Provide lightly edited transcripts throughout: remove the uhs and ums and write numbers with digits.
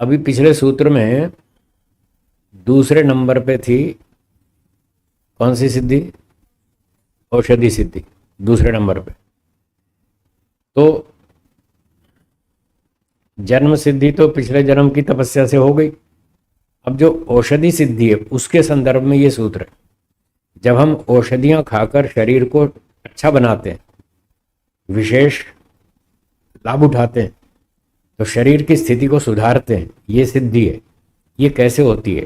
अभी पिछले सूत्र में दूसरे नंबर पे थी कौन सी सिद्धि? औषधि सिद्धि दूसरे नंबर पे। तो जन्म सिद्धि तो पिछले जन्म की तपस्या से हो गई। अब जो औषधि सिद्धि है उसके संदर्भ में ये सूत्र है। जब हम औषधियां खाकर शरीर को अच्छा बनाते हैं, विशेष लाभ उठाते हैं, तो शरीर की स्थिति को सुधारते हैं, ये सिद्धि है। ये कैसे होती है?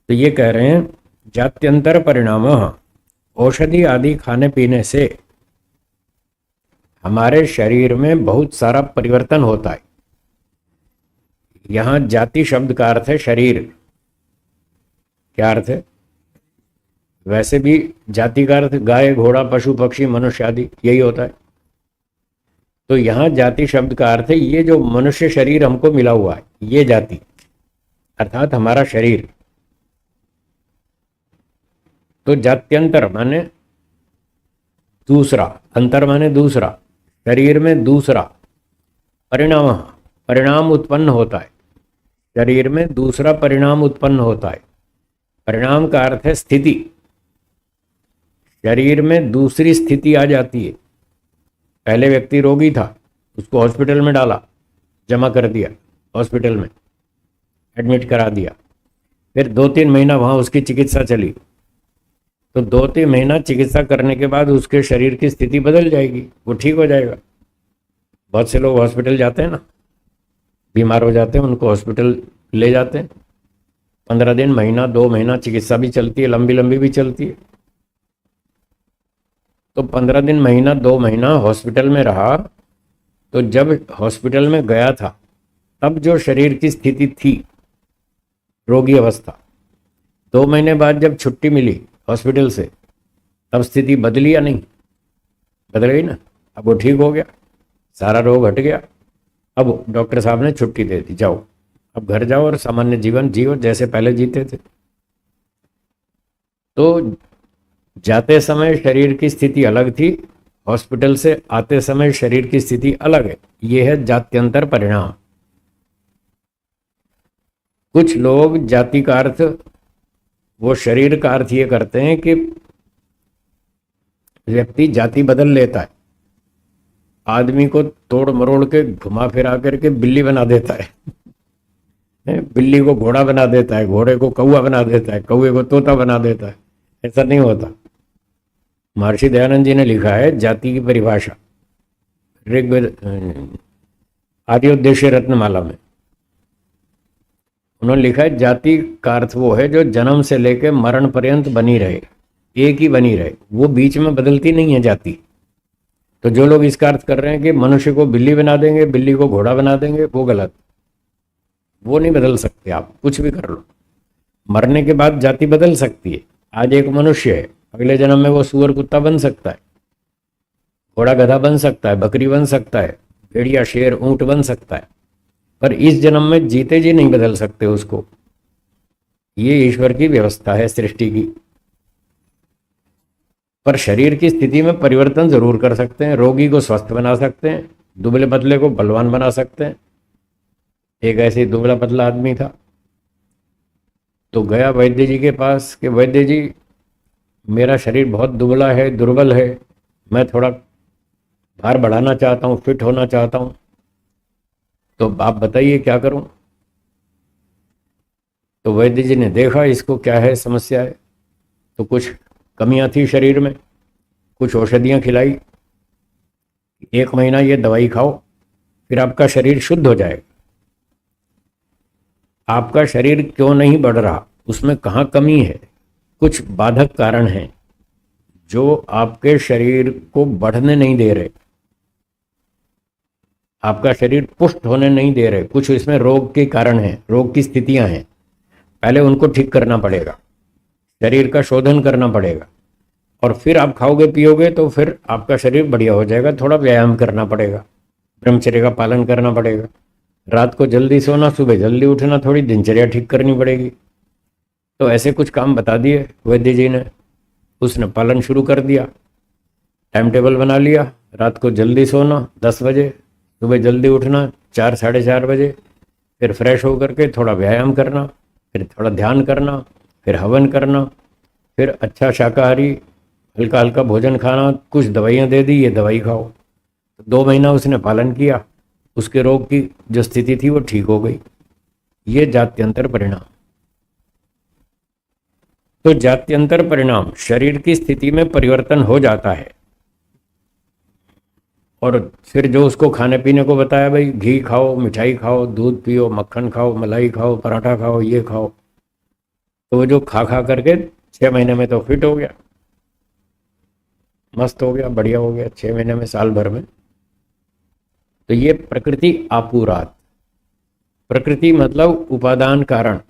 तो ये कह रहे हैं जात्यंतर परिणाम, औषधि आदि खाने पीने से हमारे शरीर में बहुत सारा परिवर्तन होता है। यहां जाति शब्द का अर्थ है शरीर। क्या अर्थ है? वैसे भी जाति का अर्थ गाय, घोड़ा, पशु, पक्षी, मनुष्य आदि यही होता है। तो यहां जाति शब्द का अर्थ है ये जो मनुष्य शरीर हमको मिला हुआ है, ये जाति अर्थात हमारा शरीर। तो जात्यंतर माने दूसरा, अंतर माने दूसरा, शरीर में दूसरा, परिणाम परिणाम उत्पन्न होता है। शरीर में दूसरा परिणाम उत्पन्न होता है। परिणाम का अर्थ है स्थिति। शरीर में दूसरी स्थिति आ जाती है। पहले व्यक्ति रोगी था, उसको हॉस्पिटल में डाला, जमा कर दिया, हॉस्पिटल में एडमिट करा दिया। फिर 2-3 महीना वहाँ उसकी चिकित्सा चली। तो 2-3 महीना चिकित्सा करने के बाद उसके शरीर की स्थिति बदल जाएगी, वो ठीक हो जाएगा। बहुत से लोग हॉस्पिटल जाते हैं ना, बीमार हो जाते हैं, उनको हॉस्पिटल ले जाते हैं। 15 दिन, महीना, 2 महीना चिकित्सा भी चलती है, लंबी लंबी भी चलती है। तो 15 दिन, महीना, 2 महीना हॉस्पिटल में रहा। तो जब हॉस्पिटल में गया था तब जो शरीर की स्थिति थी, रोगी अवस्था, 2 महीने बाद जब छुट्टी मिली हॉस्पिटल से, तब स्थिति बदली या नहीं? बदल गई ना। अब वो ठीक हो गया, सारा रोग हट गया। अब डॉक्टर साहब ने छुट्टी दे दी, जाओ अब घर जाओ और सामान्य जीवन जियो जैसे पहले जीते थे। तो जाते समय शरीर की स्थिति अलग थी, हॉस्पिटल से आते समय शरीर की स्थिति अलग है। यह है जात्यंतर परिणाम। कुछ लोग जाति का अर्थ, वो शरीर का अर्थ ये करते हैं कि व्यक्ति जाति बदल लेता है, आदमी को तोड़ मरोड़ के घुमा फिरा करके बिल्ली बना देता है, बिल्ली को घोड़ा बना देता है, घोड़े को कौवा बना देता है, कौवे को तोता बना देता है। ऐसा नहीं होता। महर्षि दयानंद जी ने लिखा है जाति की परिभाषा ऋग्वेद आर्योद्देश्य रत्नमाला में। उन्होंने लिखा है जाति का अर्थ वो है जो जन्म से लेकर मरण पर्यंत बनी रहे, एक ही बनी रहे, वो बीच में बदलती नहीं है जाति। तो जो लोग इसका अर्थ कर रहे हैं कि मनुष्य को बिल्ली बना देंगे, बिल्ली को घोड़ा बना देंगे, वो गलत। वो नहीं बदल सकते, आप कुछ भी कर लो। मरने के बाद जाति बदल सकती है। आज एक मनुष्य है, अगले जन्म में वो सुअर कुत्ता बन सकता है, घोड़ा गधा बन सकता है, बकरी बन सकता है, भेड़िया शेर ऊंट बन सकता है, पर इस जन्म में जीते जी नहीं बदल सकते उसको। ये ईश्वर की व्यवस्था है सृष्टि की। पर शरीर की स्थिति में परिवर्तन जरूर कर सकते हैं। रोगी को स्वस्थ बना सकते हैं, दुबले पतले को बलवान बना सकते हैं। एक ऐसे दुबला पतला आदमी था, तो गया वैद्य जी के पास कि वैद्य जी मेरा शरीर बहुत दुबला है, दुर्बल है, मैं थोड़ा भार बढ़ाना चाहता हूँ, फिट होना चाहता हूँ, तो आप बताइए क्या करूं? तो वैद्य जी ने देखा इसको क्या है समस्या है, तो कुछ कमियां थी शरीर में, कुछ औषधियां खिलाई, 1 महीना ये दवाई खाओ फिर आपका शरीर शुद्ध हो जाएगा। आपका शरीर क्यों नहीं बढ़ रहा, उसमें कहाँ कमी है? कुछ बाधक कारण हैं जो आपके शरीर को बढ़ने नहीं दे रहे, आपका शरीर पुष्ट होने नहीं दे रहे। कुछ इसमें रोग के कारण हैं, रोग की स्थितियां हैं, पहले उनको ठीक करना पड़ेगा, शरीर का शोधन करना पड़ेगा, और फिर आप खाओगे पियोगे तो फिर आपका शरीर बढ़िया हो जाएगा। थोड़ा व्यायाम करना पड़ेगा, ब्रह्मचर्य का पालन करना पड़ेगा, रात को जल्दी सोना, सुबह जल्दी उठना, थोड़ी दिनचर्या ठीक करनी पड़ेगी। तो ऐसे कुछ काम बता दिए वैद्य जी ने, उसने पालन शुरू कर दिया। टाइम टेबल बना लिया, रात को जल्दी सोना 10 बजे, सुबह जल्दी उठना 4 साढ़े 4 बजे, फिर फ्रेश होकर के थोड़ा व्यायाम करना, फिर थोड़ा ध्यान करना, फिर हवन करना, फिर अच्छा शाकाहारी हल्का हल्का भोजन खाना, कुछ दवाइयाँ दे दी, ये दवाई खाओ। 2 महीना उसने पालन किया, उसके रोग की जो स्थिति थी वो ठीक हो गई। ये जात्यंतर परिणाम। तो जात्यंतर परिणाम शरीर की स्थिति में परिवर्तन हो जाता है। और फिर जो उसको खाने पीने को बताया, भाई घी खाओ, मिठाई खाओ, दूध पियो, मक्खन खाओ, मलाई खाओ, पराठा खाओ, ये खाओ, तो वो जो खा खा करके 6 महीने में तो फिट हो गया, मस्त हो गया, बढ़िया हो गया 6 महीने में, साल भर में। तो ये प्रकृति आपूरात। प्रकृति मतलब उपादान कारण,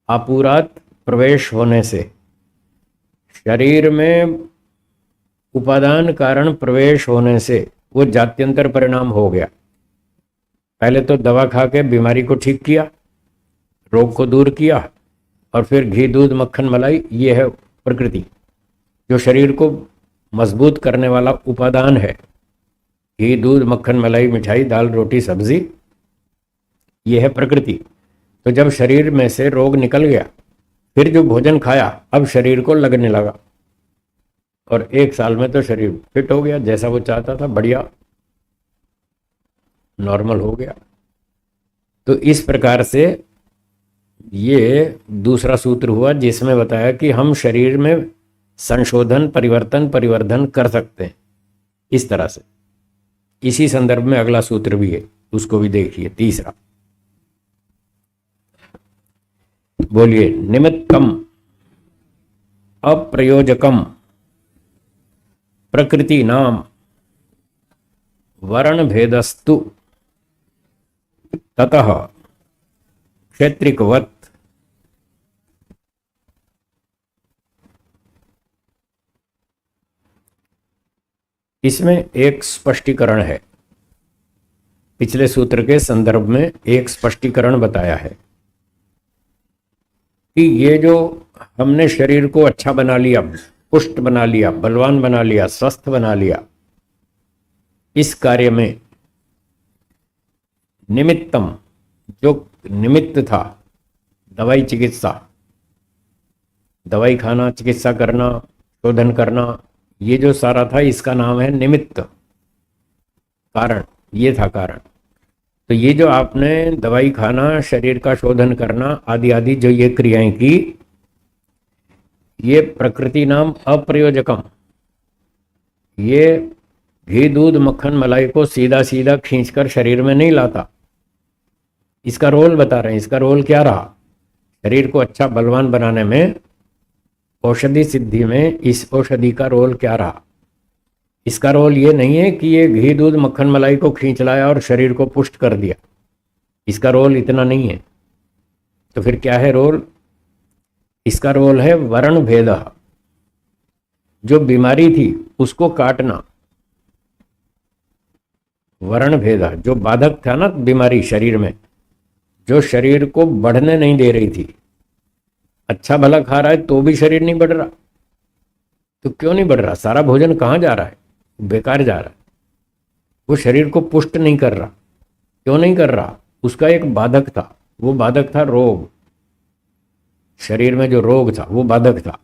आपूरात प्रवेश होने से शरीर में, उपादान कारण प्रवेश होने से वो जात्यंतर परिणाम हो गया। पहले तो दवा खा के बीमारी को ठीक किया, रोग को दूर किया, और फिर घी दूध मक्खन मलाई, ये है प्रकृति, जो शरीर को मजबूत करने वाला उपादान है। घी दूध मक्खन मलाई मिठाई दाल रोटी सब्जी, ये है प्रकृति। तो जब शरीर में से रोग निकल गया, फिर जो भोजन खाया अब शरीर को लगने लगा, और 1 साल में तो शरीर फिट हो गया, जैसा वो चाहता था, बढ़िया नॉर्मल हो गया। तो इस प्रकार से ये दूसरा सूत्र हुआ जिसमें बताया कि हम शरीर में संशोधन परिवर्तन परिवर्धन कर सकते हैं इस तरह से। इसी संदर्भ में अगला सूत्र भी है, उसको भी देखिए, तीसरा। बोलिए, निमित्तम अप्रयोजकम प्रकृति नाम वर्ण भेदस्तु ततः क्षेत्रिकवत। इसमें एक स्पष्टीकरण है, पिछले सूत्र के संदर्भ में एक स्पष्टीकरण बताया है कि ये जो हमने शरीर को अच्छा बना लिया, पुष्ट बना लिया, बलवान बना लिया, स्वस्थ बना लिया, इस कार्य में निमित्तम, जो निमित्त था, दवाई चिकित्सा, दवाई खाना, चिकित्सा करना, शोधन करना, ये जो सारा था इसका नाम है निमित्त, कारण, ये था कारण। तो ये जो आपने दवाई खाना, शरीर का शोधन करना आदि आदि जो ये क्रियाएं की, ये प्रकृति नाम अप्रयोजकम, ये घी दूध मक्खन मलाई को सीधा सीधा खींचकर शरीर में नहीं लाता। इसका रोल बता रहे हैं। इसका रोल क्या रहा? शरीर को अच्छा बलवान बनाने में, औषधि सिद्धि में इस औषधि का रोल क्या रहा? इसका रोल ये नहीं है कि ये घी दूध मक्खन मलाई को खींच लाया और शरीर को पुष्ट कर दिया। इसका रोल इतना नहीं है। तो फिर क्या है रोल? इसका रोल है वर्ण भेद, जो बीमारी थी उसको काटना। वर्ण भेद, जो बाधक था ना बीमारी शरीर में, जो शरीर को बढ़ने नहीं दे रही थी। अच्छा भला खा रहा है तो भी शरीर नहीं बढ़ रहा। तो क्यों नहीं बढ़ रहा? सारा भोजन कहाँ जा रहा है? बेकार जा रहा है। वो शरीर को पुष्ट नहीं कर रहा। क्यों नहीं कर रहा? उसका एक बाधक था। वो बाधक था रोग। शरीर में जो रोग था वो बाधक था।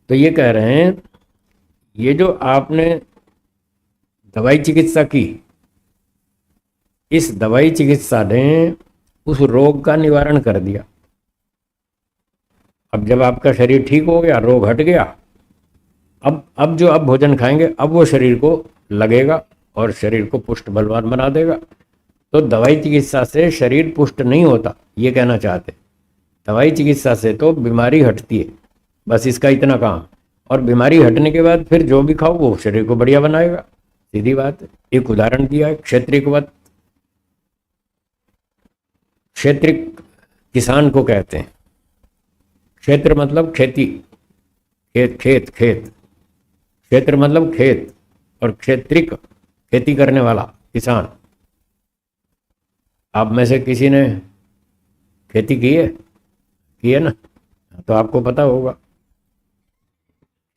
तो ये कह रहे हैं, ये जो आपने दवाई चिकित्सा की, इस दवाई चिकित्सा ने उस रोग का निवारण कर दिया। अब जब आपका शरीर ठीक हो गया, रोग हट गया, अब जो आप भोजन खाएंगे अब वो शरीर को लगेगा और शरीर को पुष्ट बलवान बना देगा। तो दवाई चिकित्सा से शरीर पुष्ट नहीं होता, ये कहना चाहते। दवाई चिकित्सा से तो बीमारी हटती है, बस इसका इतना काम। और बीमारी हटने के बाद फिर जो भी खाओ वो शरीर को बढ़िया बनाएगा, सीधी बात है। एक उदाहरण दिया है, क्षेत्रिकवत। क्षेत्रिक किसान को कहते हैं। क्षेत्र मतलब खेती, खेत खेत खेत, क्षेत्र मतलब खेत, और क्षेत्रिक खेती करने वाला किसान। आप में से किसी ने खेती की है ना? तो आपको पता होगा,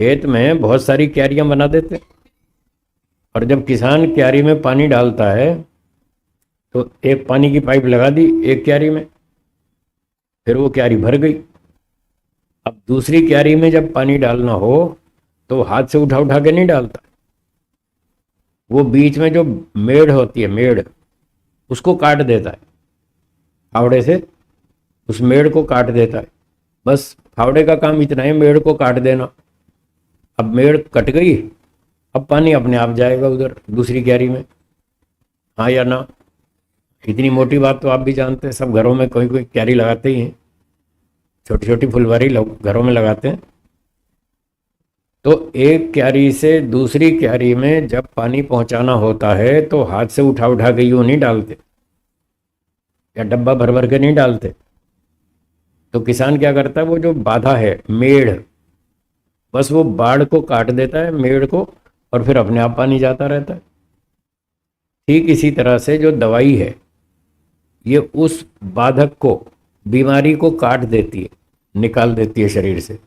खेत में बहुत सारी क्यारियां बना देते, और जब किसान क्यारी में पानी डालता है तो एक पानी की पाइप लगा दी एक क्यारी में, फिर वो क्यारी भर गई। अब दूसरी क्यारी में जब पानी डालना हो तो हाथ से उठा उठा के नहीं डालता, वो बीच में जो मेड़ होती है, मेड़, उसको काट देता है फावड़े से, उस मेड़ को काट देता है। बस फावड़े का काम इतना है, मेड़ को काट देना। अब मेड़ कट गई, अब पानी अपने आप जाएगा उधर दूसरी क्यारी में, हाँ या ना। इतनी मोटी बात तो आप भी जानते हैं, सब घरों में कोई कोई क्यारी लगाते ही हैं, छोटी छोटी फुलवारी लोग घरों में लगाते हैं। तो एक क्यारी से दूसरी क्यारी में जब पानी पहुंचाना होता है तो हाथ से उठा उठा के यूं नहीं डालते, या डब्बा भर भर के नहीं डालते। तो किसान क्या करता है, वो जो बाधा है मेड़, बस वो बाढ़ को काट देता है, मेड़ को, और फिर अपने आप पानी जाता रहता है। ठीक इसी तरह से जो दवाई है ये उस बाधक को, बीमारी को काट देती है, निकाल देती है शरीर से।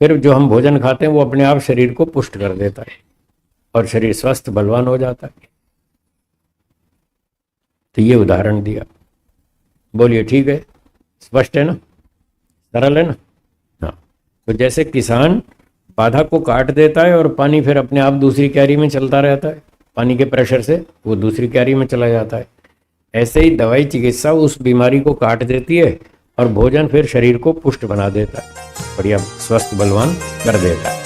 फिर जो हम भोजन खाते हैं वो अपने आप शरीर को पुष्ट कर देता है और शरीर स्वस्थ बलवान हो जाता है। तो ये उदाहरण दिया। बोलिए ठीक है, स्पष्ट है ना, सरल है ना। हाँ, तो जैसे किसान बाधा को काट देता है और पानी फिर अपने आप दूसरी क्यारी में चलता रहता है, पानी के प्रेशर से वो दूसरी क्यारी में चला जाता है, ऐसे ही दवाई चिकित्सा उस बीमारी को काट देती है और भोजन फिर शरीर को पुष्ट बना देता है, बढ़िया स्वस्थ बलवान कर देता है।